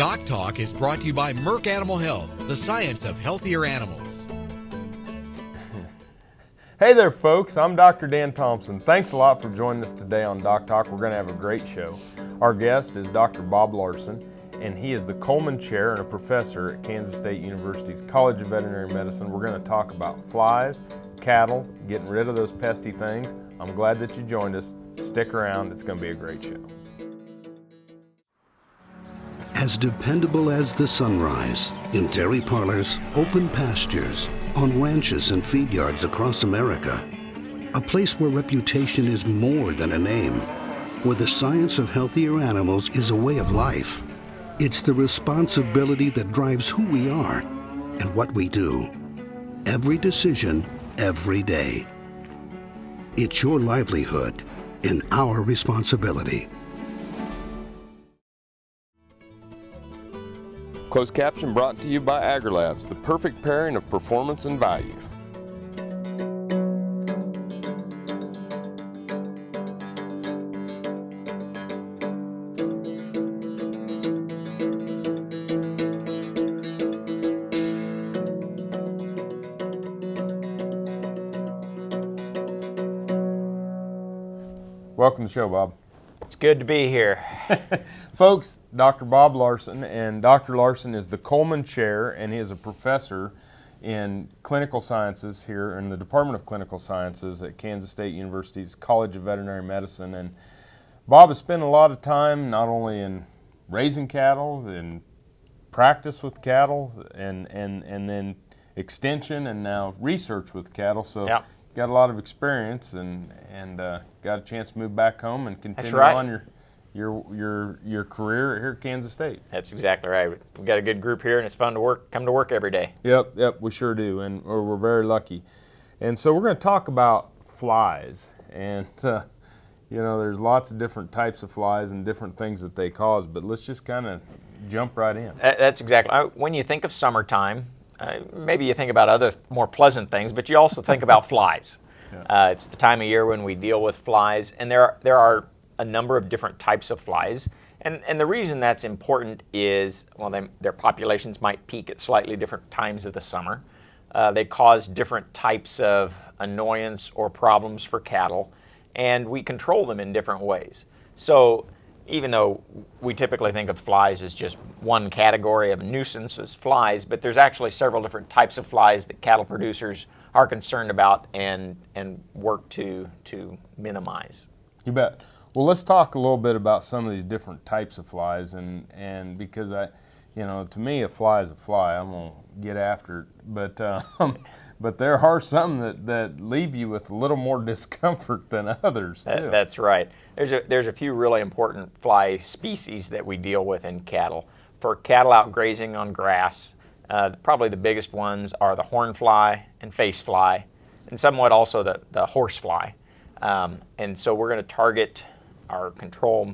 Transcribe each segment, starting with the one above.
DocTalk is brought to you by Merck Animal Health, the science of healthier animals. Hey there, folks. I'm Dr. Dan Thompson. Thanks a lot for joining us today on DocTalk. We're going to have a great show. Our guest is Dr. Bob Larson, and he is the Coleman Chair and a professor at Kansas State University's College of Veterinary Medicine. We're going to talk about flies, cattle, getting rid of those pesky things. I'm glad that you joined us. Stick around. It's going to be a great show. As dependable as the sunrise, in dairy parlors, open pastures, on ranches and feed yards across America, a place where reputation is more than a name, where the science of healthier animals is a way of life. It's the responsibility that drives who we are and what we do. Every decision, every day. It's your livelihood and our responsibility. Closed caption brought to you by AgriLabs, the perfect pairing of performance and value. Welcome to the show, Bob. It's good to be here. Folks, Dr. Bob Larson, and Dr. Larson is the Coleman Chair, and he is a professor in clinical sciences here in the Department of Clinical Sciences at Kansas State University's College of Veterinary Medicine. And Bob has spent a lot of time not only in raising cattle, in practice with cattle, and then extension, and now research with cattle. So. Yeah. Got a lot of experience and got a chance to move back home and continue on your career here at Kansas State. That's exactly right. We've got a good group here, and it's fun to come to work every day. Yep, we sure do, and we're very lucky. And so we're going to talk about flies, and there's lots of different types of flies and different things that they cause, but let's just kind of jump right in. That's exactly. When you think of summertime, maybe you think about other more pleasant things, but you also think about flies. Yeah. It's the time of year when we deal with flies, and there are a number of different types of flies. And the reason that's important is, their populations might peak at slightly different times of the summer. They cause different types of annoyance or problems for cattle, and we control them in different ways. So even though we typically think of flies as just one category of nuisance as flies, but there's actually several different types of flies that cattle producers are concerned about and work to minimize. You bet. Well, let's talk a little bit about some of these different types of flies, and because to me a fly is a fly. I'm gonna get after it, but there are some that leave you with a little more discomfort than others too. That's right. There's a few really important fly species that we deal with in cattle. For cattle out grazing on grass, probably the biggest ones are the horn fly and face fly, and somewhat also the horse fly. And so we're going to target our control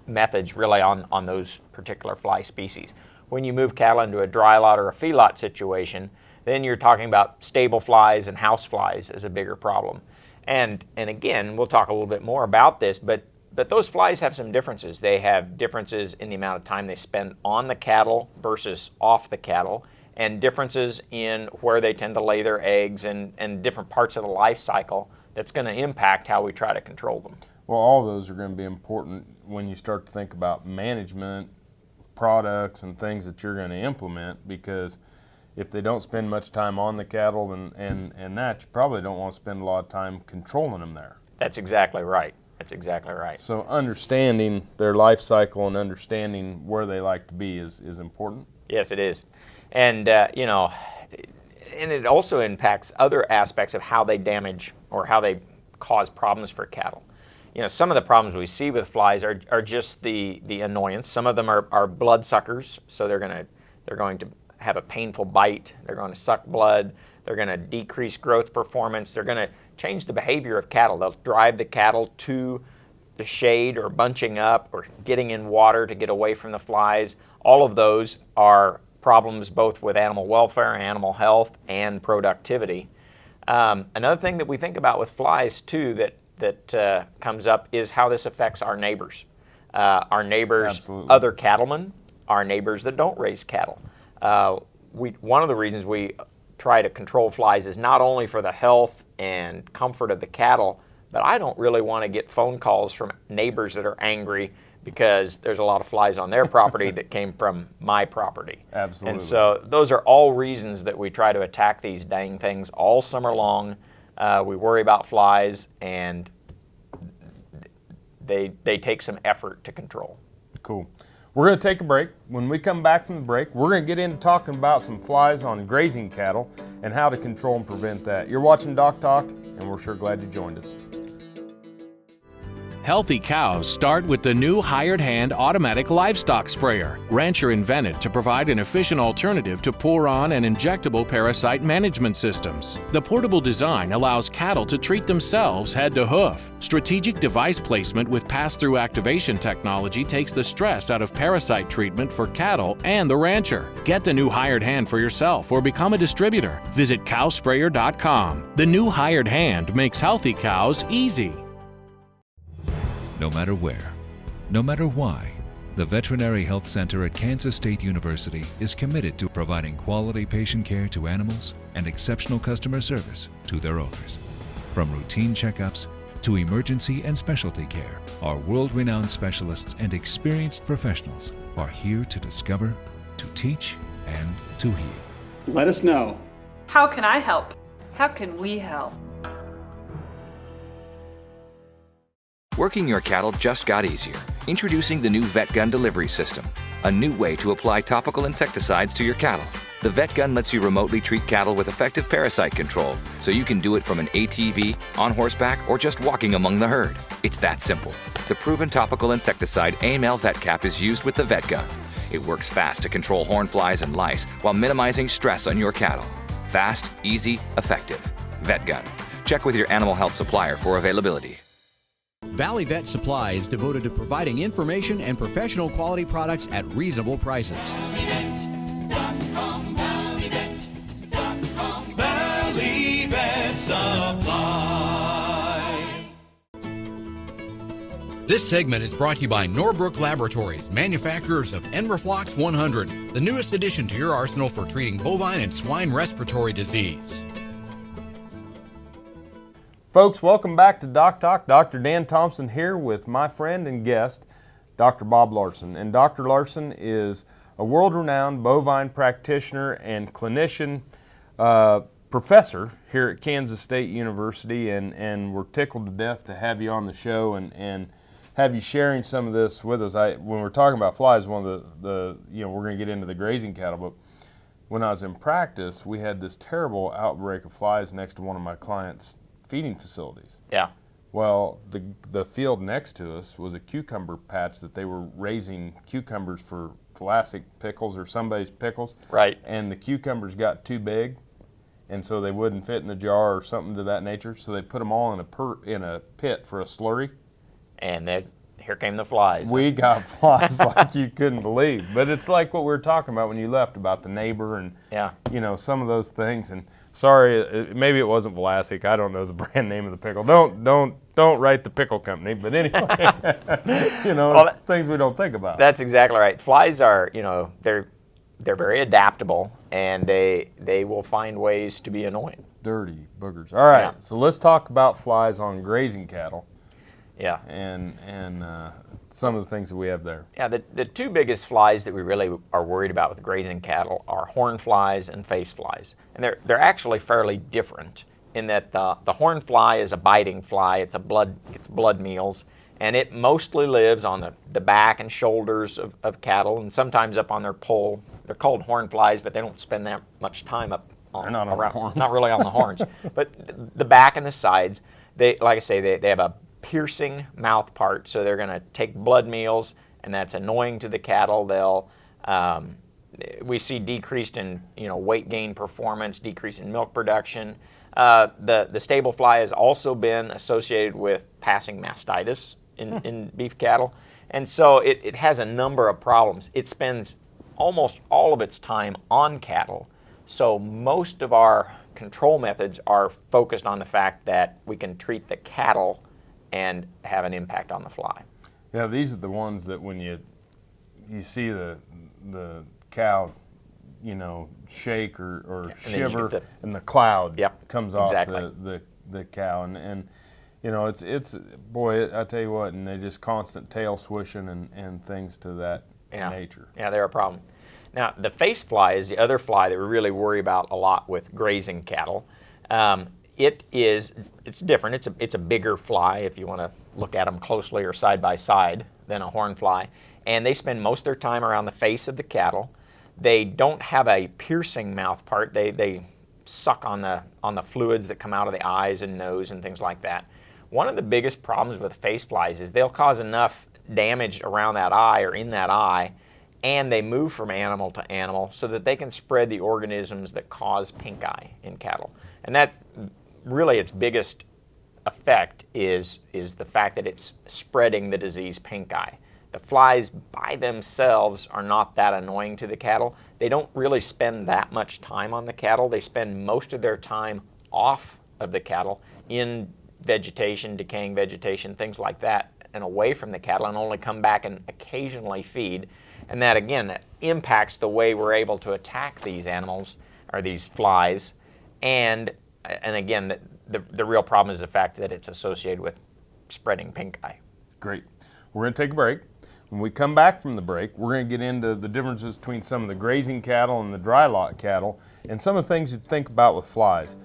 methods really on those particular fly species. When you move cattle into a dry lot or a feedlot situation, then you're talking about stable flies and house flies as a bigger problem. And again, we'll talk a little bit more about this, but those flies have some differences. They have differences in the amount of time they spend on the cattle versus off the cattle, and differences in where they tend to lay their eggs and different parts of the life cycle that's going to impact how we try to control them. Well, all those are going to be important when you start to think about management, products, and things that you're going to implement, because if they don't spend much time on the cattle and that, you probably don't want to spend a lot of time controlling them there. That's exactly right. That's exactly right. So understanding their life cycle and understanding where they like to be is important. Yes, it is. And, and it also impacts other aspects of how they damage or how they cause problems for cattle. Some of the problems we see with flies are just the annoyance. Some of them are bloodsuckers, so they're going to have a painful bite. They're going to suck blood. They're going to decrease growth performance. They're going to change the behavior of cattle. They'll drive the cattle to the shade or bunching up or getting in water to get away from the flies. All of those are problems both with animal welfare, animal health, and productivity. Another thing that we think about with flies too that comes up is how this affects our neighbors. Our neighbors, Absolutely. other cattlemen, our neighbors that don't raise cattle. One of the reasons we try to control flies is not only for the health and comfort of the cattle, but I don't really want to get phone calls from neighbors that are angry because there's a lot of flies on their property that came from my property. Absolutely. And so those are all reasons that we try to attack these dang things all summer long. We worry about flies, and they take some effort to control. Cool. We're going to take a break. When we come back from the break, we're going to get into talking about some flies on grazing cattle and how to control and prevent that. You're watching Doc Talk, and we're sure glad you joined us. Healthy cows start with the new hired hand automatic livestock sprayer. Rancher invented to provide an efficient alternative to pour-on and injectable parasite management systems. The portable design allows cattle to treat themselves head to hoof. Strategic device placement with pass-through activation technology takes the stress out of parasite treatment for cattle and the rancher. Get the new hired hand for yourself or become a distributor. Visit cowsprayer.com. The new hired hand makes healthy cows easy. No matter where, no matter why, the Veterinary Health Center at Kansas State University is committed to providing quality patient care to animals and exceptional customer service to their owners. From routine checkups to emergency and specialty care, our world-renowned specialists and experienced professionals are here to discover, to teach, and to heal. Let us know. How can I help? How can we help? Working your cattle just got easier. Introducing the new VetGun delivery system, a new way to apply topical insecticides to your cattle. The VetGun lets you remotely treat cattle with effective parasite control, so you can do it from an ATV, on horseback, or just walking among the herd. It's that simple. The proven topical insecticide AML VetCap is used with the VetGun. It works fast to control horn flies and lice while minimizing stress on your cattle. Fast, easy, effective. VetGun. Check with your animal health supplier for availability. Valley Vet Supply is devoted to providing information and professional quality products at reasonable prices. Valley Vet Supply. This segment is brought to you by Norbrook Laboratories, manufacturers of Enroflox 100, the newest addition to your arsenal for treating bovine and swine respiratory disease. Folks, welcome back to Doc Talk. Dr. Dan Thompson here with my friend and guest, Dr. Bob Larson. And Dr. Larson is a world-renowned bovine practitioner and clinician professor here at Kansas State University, and we're tickled to death to have you on the show and have you sharing some of this with us. When we're talking about flies, one of the we're going to get into the grazing cattle, but when I was in practice, we had this terrible outbreak of flies next to one of my clients' feeding facilities. Yeah. Well, the field next to us was a cucumber patch that they were raising cucumbers for Vlasic pickles or somebody's pickles. Right. And the cucumbers got too big, and so they wouldn't fit in the jar or something to that nature. So they put them all in a pit for a slurry. And here came the flies. We got flies like you couldn't believe. But it's like what we were talking about when you left about the neighbor and some of those things. And sorry, maybe it wasn't Vlasic. I don't know the brand name of the pickle. Don't write the pickle company. But anyway, it's things we don't think about. That's exactly right. Flies are, they're very adaptable, and they will find ways to be annoying. Dirty boogers. All right, so let's talk about flies on grazing cattle. Yeah. And some of the things that we have there. Yeah, the two biggest flies that we really are worried about with grazing cattle are horn flies and face flies. And they're actually fairly different in that the horn fly is a biting fly. It's blood meals, and it mostly lives on the back and shoulders of cattle, and sometimes up on their poll. They're called horn flies, but they don't spend that much time up on not on the horns. Not really on the horns, but the back and the sides. They have a piercing mouth part, so they're going to take blood meals, and that's annoying to the cattle. We see decreased in weight gain performance, decrease in milk production. The stable fly has also been associated with passing mastitis in beef cattle, and so it has a number of problems. It spends almost all of its time on cattle, so most of our control methods are focused on the fact that we can treat the cattle and have an impact on the fly. Yeah, these are the ones that when you you see the cow, shake or shiver, and the cloud comes off the cow, and it's boy, I tell you what, and they just constant tail swishing and things to that nature. Yeah, they're a problem. Now, the face fly is the other fly that we really worry about a lot with grazing cattle. It's different. It's a bigger fly if you want to look at them closely or side by side than a horn fly, and they spend most of their time around the face of the cattle. They don't have a piercing mouth part. They suck on the fluids that come out of the eyes and nose and things like that. One of the biggest problems with face flies is they'll cause enough damage around that eye or in that eye, and they move from animal to animal so that they can spread the organisms that cause pink eye in cattle. And that really its biggest effect is the fact that it's spreading the disease pink eye. The flies by themselves are not that annoying to the cattle. They don't really spend that much time on the cattle. They spend most of their time off of the cattle in vegetation, decaying vegetation, things like that, and away from the cattle, and only come back and occasionally feed. And that, again, impacts the way we're able to attack these animals, or these flies. And again, the real problem is the fact that it's associated with spreading pink eye. Great. We're going to take a break. When we come back from the break, we're going to get into the differences between some of the grazing cattle and the dry lot cattle, and some of the things you think about with flies.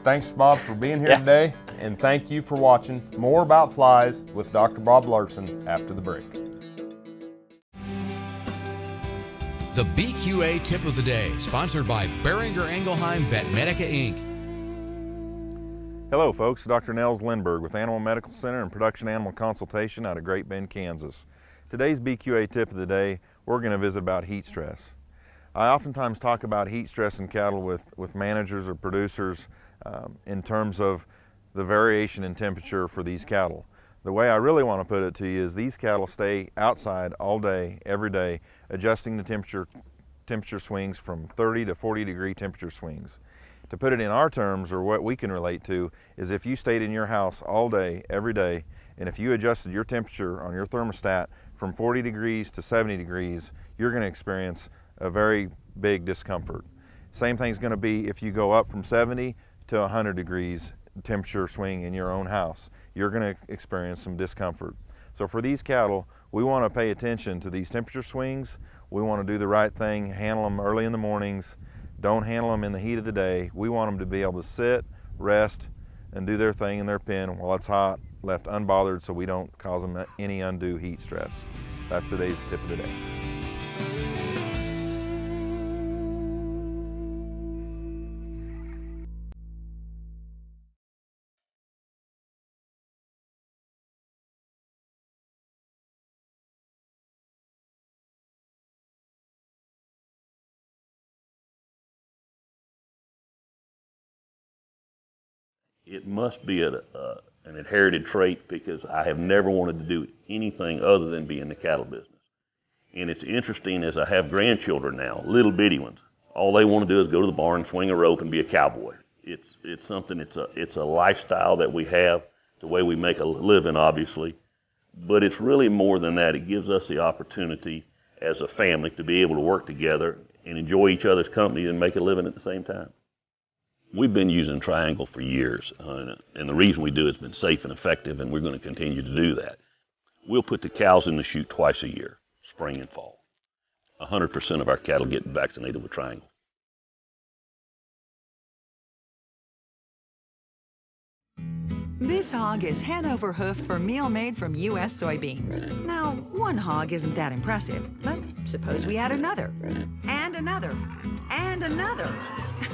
Thanks, Bob, for being here today, and thank you for watching More About Flies with Dr. Bob Larson after the break. The BQA Tip of the Day, sponsored by Beringer Engelheim Vetmedica, Inc. Hello, folks. Dr. Nels Lindberg with Animal Medical Center and Production Animal Consultation out of Great Bend, Kansas. Today's BQA Tip of the Day, we're going to visit about heat stress. I oftentimes talk about heat stress in cattle with managers or producers in terms of the variation in temperature for these cattle. The way I really want to put it to you is these cattle stay outside all day, every day, adjusting the temperature swings from 30 to 40 degree temperature swings. To put it in our terms, or what we can relate to, is if you stayed in your house all day, every day, and if you adjusted your temperature on your thermostat from 40 degrees to 70 degrees, you're going to experience a very big discomfort. Same thing's going to be if you go up from 70 to 100 degrees temperature swing in your own house. You're going to experience some discomfort. So for these cattle, we want to pay attention to these temperature swings. We want to do the right thing, handle them early in the mornings. Don't handle them in the heat of the day. We want them to be able to sit, rest, and do their thing in their pen while it's hot, left unbothered so we don't cause them any undue heat stress. That's today's tip of the day. It must be an inherited trait, because I have never wanted to do anything other than be in the cattle business. And it's interesting, as I have grandchildren now, little bitty ones. All they want to do is go to the barn, swing a rope, and be a cowboy. It's something. It's a lifestyle that we have. It's the way we make a living, obviously, but it's really more than that. It gives us the opportunity as a family to be able to work together and enjoy each other's company and make a living at the same time. We've been using Triangle for years, and the reason we do it has been safe and effective, and we're going to continue to do that. We'll put the cows in the chute twice a year, spring and fall. 100% of our cattle get vaccinated with Triangle. This hog is head over hoof for meal made from U.S. soybeans. Now, one hog isn't that impressive, but suppose we add another, and another, and another.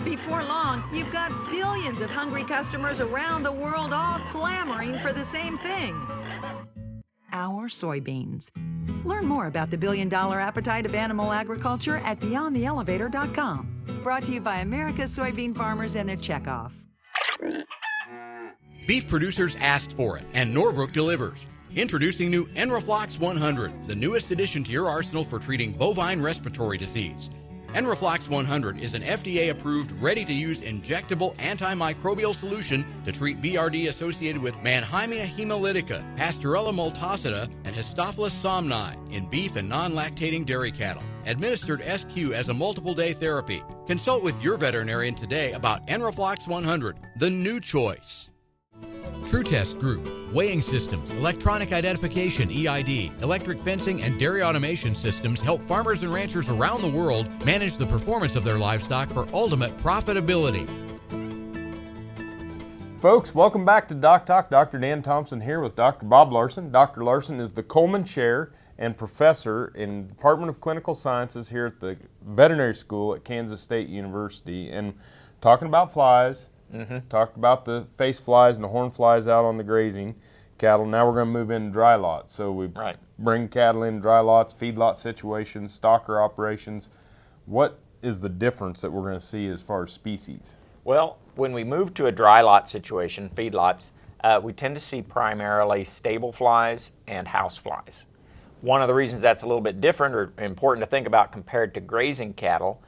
Before long, you've got billions of hungry customers around the world all clamoring for the same thing. Our soybeans. Learn more about the billion-dollar appetite of animal agriculture at BeyondTheElevator.com. Brought to you by America's soybean farmers and their checkoff. Beef producers asked for it, and Norbrook delivers. Introducing new Enroflox 100, the newest addition to your arsenal for treating bovine respiratory disease. Enroflox 100 is an FDA-approved, ready-to-use injectable antimicrobial solution to treat BRD associated with Mannheimia hemolytica, Pasteurella multocida, and Histophilus somni in beef and non-lactating dairy cattle. Administered SQ as a multiple-day therapy. Consult with your veterinarian today about Enroflox 100, the new choice. TrueTest Group, weighing systems, electronic identification EID, electric fencing, and dairy automation systems help farmers and ranchers around the world manage the performance of their livestock for ultimate profitability. Folks, welcome back to Doc Talk. Dr. Dan Thompson here with Dr. Bob Larson. Dr. Larson is the Coleman Chair and Professor in the Department of Clinical Sciences here at the Veterinary School at Kansas State University. And talking about flies, talked about the face flies and the horn flies out on the grazing cattle. Now we're going to move into dry lots. So we bring cattle in dry lots, feedlot situations, stocker operations. What is the difference that we're going to see as far as species? Well, when we move to a dry lot situation, feedlots, we tend to see primarily stable flies and house flies. One of the reasons that's a little bit different or important to think about compared to grazing cattle,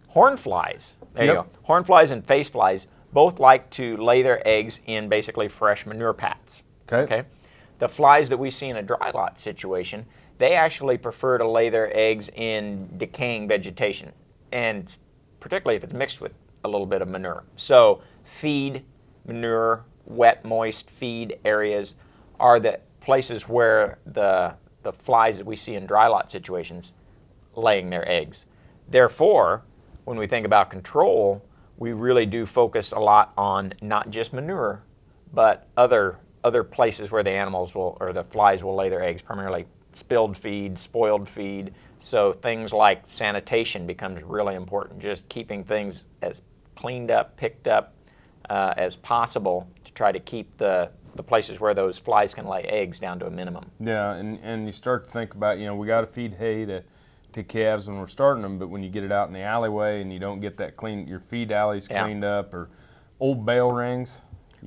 horn flies, there you go, horn flies and face flies both like to lay their eggs in basically fresh manure pats. Okay. The flies that we see in a dry lot situation, they actually prefer to lay their eggs in decaying vegetation, and particularly if it's mixed with a little bit of manure. So feed, manure, wet, moist feed areas are the places where the flies that we see in dry lot situations laying their eggs. Therefore, when we think about control, we really do focus a lot on not just manure, but other places where the animals will, or the flies will lay their eggs, primarily spilled feed, spoiled feed. So things like sanitation becomes really important, just keeping things as cleaned up, picked up as possible to try to keep the places where those flies can lay eggs down to a minimum. Yeah, and you start to think about, we got to feed hay to calves when we're starting them, but when you get it out in the alleyway and you don't get that clean, your feed alleys cleaned up, or old bale rings.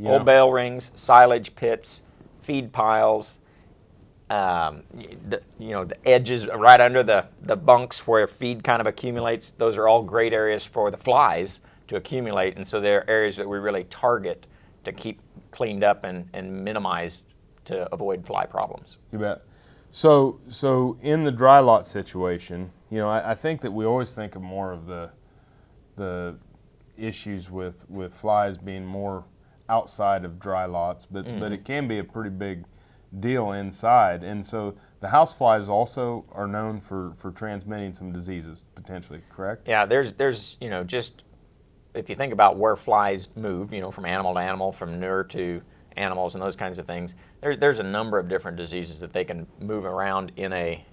Old bale rings, silage pits, feed piles, the edges right under the bunks where feed kind of accumulates. Those are all great areas for the flies to accumulate, and so they're areas that we really target to keep cleaned up and minimized to avoid fly problems. You bet. So in the dry lot situation, I think that we always think of more of the issues with flies being more outside of dry lots, but it can be a pretty big deal inside. And so the house flies also are known for transmitting some diseases potentially, correct? Yeah, there's just if you think about where flies move, from animal to animal, from manure to animals and those kinds of things, there's a number of different diseases that they can move around in a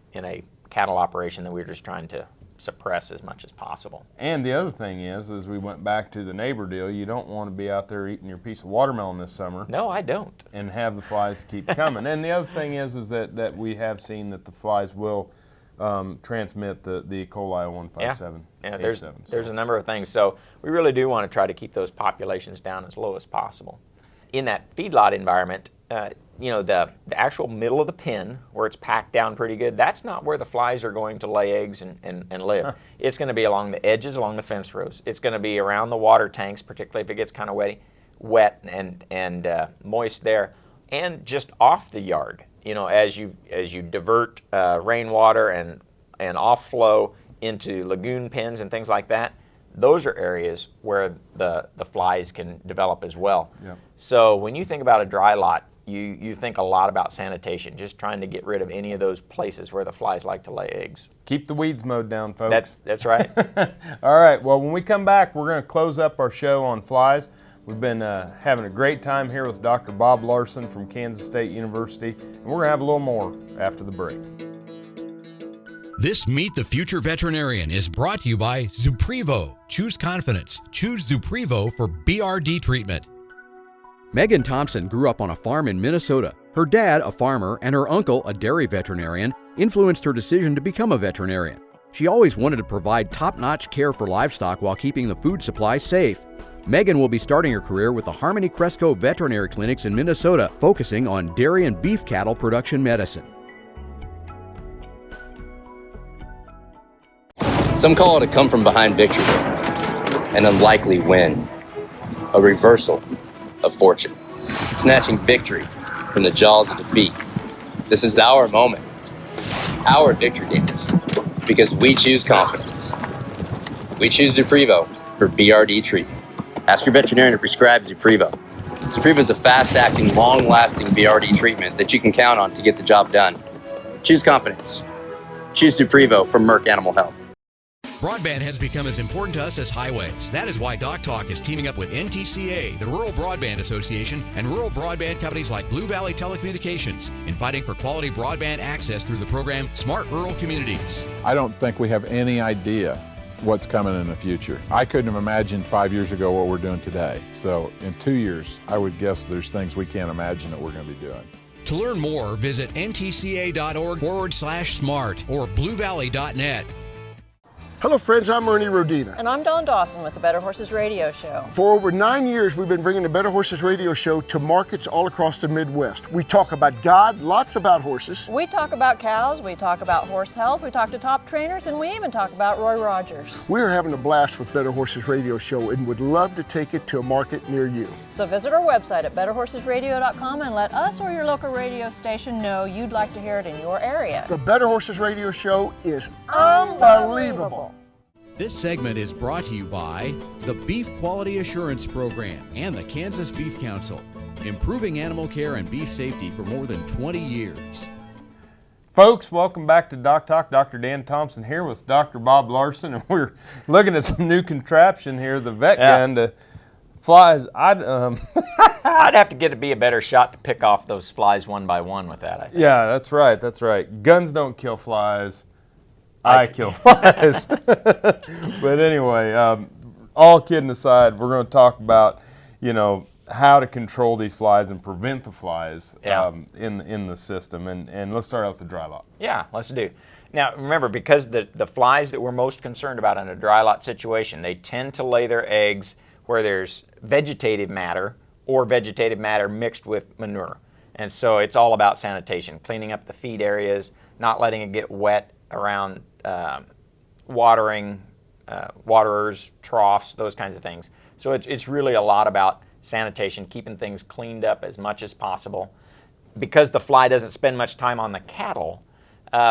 cattle operation that we're just trying to suppress as much as possible. And the other thing is, as we went back to the neighbor deal, you don't want to be out there eating your piece of watermelon this summer. No, I don't. And have the flies keep coming. And the other thing is that we have seen that the flies will transmit the E. coli 157. Yeah, there's a number of things. So we really do want to try to keep those populations down as low as possible. In that feedlot environment, the actual middle of the pen, where it's packed down pretty good, that's not where the flies are going to lay eggs and live. Huh. It's going to be along the edges, along the fence rows. It's going to be around the water tanks, particularly if it gets kind of wet and moist there, and just off the yard. As you divert rainwater and off-flow into lagoon pens and things like that, those are areas where the flies can develop as well. Yeah. So when you think about a dry lot, you think a lot about sanitation, just trying to get rid of any of those places where the flies like to lay eggs. Keep the weeds mowed down, folks. That's right. All right, well, when we come back, we're going to close up our show on flies. We've been having a great time here with Dr. Bob Larson from Kansas State University, and we're going to have a little more after the break. This Meet the Future Veterinarian is brought to you by Zuprevo. Choose confidence. Choose Zuprevo for BRD treatment. Megan Thompson grew up on a farm in Minnesota. Her dad, a farmer, and her uncle, a dairy veterinarian, influenced her decision to become a veterinarian. She always wanted to provide top-notch care for livestock while keeping the food supply safe. Megan will be starting her career with the Harmony Cresco Veterinary Clinics in Minnesota, focusing on dairy and beef cattle production medicine. Some call it a come-from-behind victory, an unlikely win, a reversal of fortune, snatching victory from the jaws of defeat. This is our moment, our victory dance, because we choose confidence. We choose Zuprevo for BRD treatment. Ask your veterinarian to prescribe Zuprevo. Zuprevo is a fast-acting, long-lasting BRD treatment that you can count on to get the job done. Choose confidence. Choose Zuprevo from Merck Animal Health. Broadband has become as important to us as highways. That is why DocTalk is teaming up with NTCA, the Rural Broadband Association, and rural broadband companies like Blue Valley Telecommunications in fighting for quality broadband access through the program Smart Rural Communities. I don't think we have any idea what's coming in the future. I couldn't have imagined 5 years ago what we're doing today. So in 2 years, I would guess there's things we can't imagine that we're going to be doing. To learn more, visit ntca.org/smart or bluevalley.net. Hello friends, I'm Ernie Rodina. And I'm Dawn Dawson with the Better Horses Radio Show. For over 9 years, we've been bringing the Better Horses Radio Show to markets all across the Midwest. We talk about God, lots about horses. We talk about cows, we talk about horse health, we talk to top trainers, and we even talk about Roy Rogers. We're having a blast with Better Horses Radio Show and would love to take it to a market near you. So visit our website at betterhorsesradio.com and let us or your local radio station know you'd like to hear it in your area. The Better Horses Radio Show is unbelievable. This segment is brought to you by the Beef Quality Assurance Program and the Kansas Beef Council, improving animal care and beef safety for more than 20 years. Folks, welcome back to Doc Talk. Dr. Dan Thompson here with Dr. Bob Larson, and we're looking at some new contraption here, the vet gun to flies. I'd have to get to be a better shot to pick off those flies one by one with that, I think. Yeah, that's right, that's right. Guns don't kill flies. I kill flies. But anyway, all kidding aside, we're going to talk about, how to control these flies and prevent the flies in the system. And let's start out with the dry lot. Yeah, let's do. Now, remember, because the flies that we're most concerned about in a dry lot situation, they tend to lay their eggs where there's vegetative matter or vegetative matter mixed with manure. And so it's all about sanitation, cleaning up the feed areas, not letting it get wet around watering, waterers, troughs, those kinds of things. So it's really a lot about sanitation, keeping things cleaned up as much as possible. Because the fly doesn't spend much time on the cattle,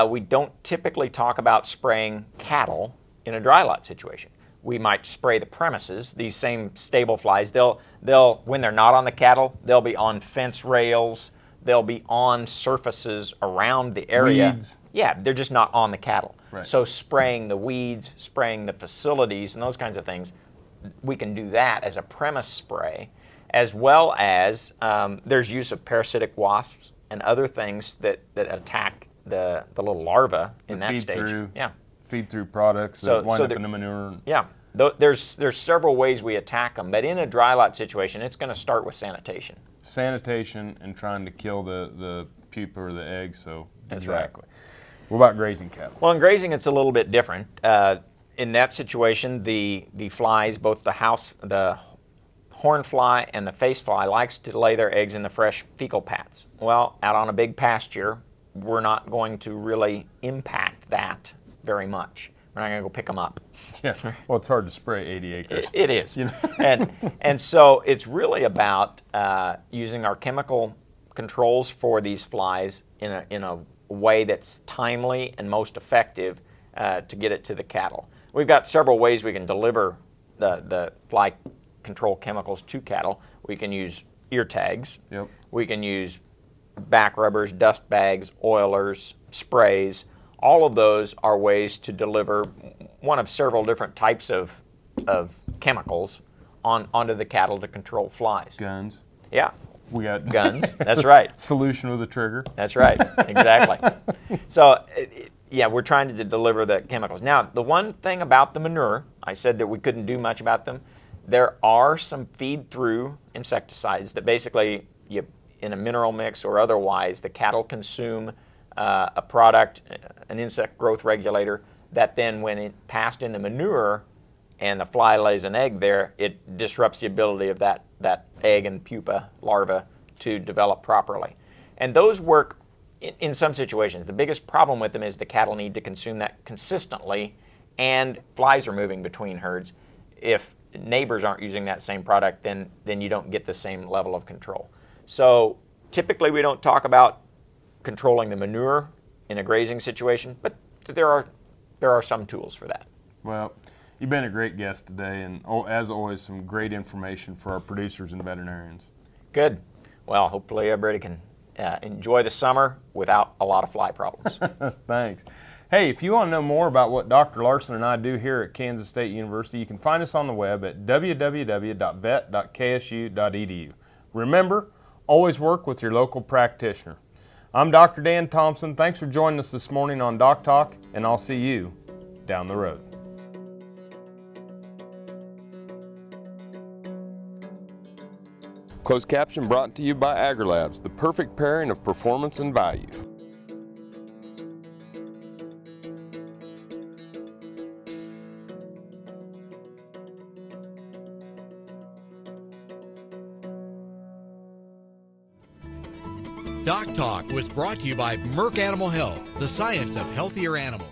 we don't typically talk about spraying cattle in a dry lot situation. We might spray the premises. These same stable flies, they'll when they're not on the cattle, they'll be on fence rails, they'll be on surfaces around the area. Weeds. Yeah, they're just not on the cattle. Right. So spraying the weeds, spraying the facilities, and those kinds of things, we can do that as a premise spray, as well as there's use of parasitic wasps and other things that attack the little larvae in that stage. Feed through products that wind up in the manure. Yeah, there's several ways we attack them, but in a dry lot situation, it's going to start with sanitation. Sanitation and trying to kill the pupa or the eggs. So That's exactly. Right. What about grazing cattle? Well, in grazing, it's a little bit different. In that situation, the flies, both the horn fly and the face fly, likes to lay their eggs in the fresh fecal pats. Well, out on a big pasture, we're not going to really impact that very much. We're not going to go pick them up. Yeah. Well, it's hard to spray 80 acres. It is. And so it's really about using our chemical controls for these flies in a way that's timely and most effective to get it to the cattle. We've got several ways we can deliver the fly control chemicals to cattle. We can use ear tags. Yep. We can use back rubbers, dust bags, oilers, sprays. All of those are ways to deliver one of several different types of chemicals onto the cattle to control flies. Guns. Yeah. We got guns. That's right. Solution with a trigger. That's right. Exactly. So, we're trying to deliver the chemicals. Now, the one thing about the manure, I said that we couldn't do much about them. There are some feed-through insecticides that basically, in a mineral mix or otherwise, the cattle consume a product, an insect growth regulator, that then when it passed in the manure and the fly lays an egg there, it disrupts the ability of that egg and pupa larva to develop properly. And those work in some situations. The biggest problem with them is the cattle need to consume that consistently, and flies are moving between herds. If neighbors aren't using that same product, then you don't get the same level of control. So typically we don't talk about controlling the manure in a grazing situation, but there are some tools for that. Well, you've been a great guest today, and as always, some great information for our producers and veterinarians. Good. Well, hopefully everybody can enjoy the summer without a lot of fly problems. Thanks. Hey, if you want to know more about what Dr. Larson and I do here at Kansas State University, you can find us on the web at www.vet.ksu.edu. Remember, always work with your local practitioner. I'm Dr. Dan Thompson. Thanks for joining us this morning on Doc Talk, and I'll see you down the road. Closed caption brought to you by AgriLabs, the perfect pairing of performance and value. Doc Talk was brought to you by Merck Animal Health, the science of healthier animals.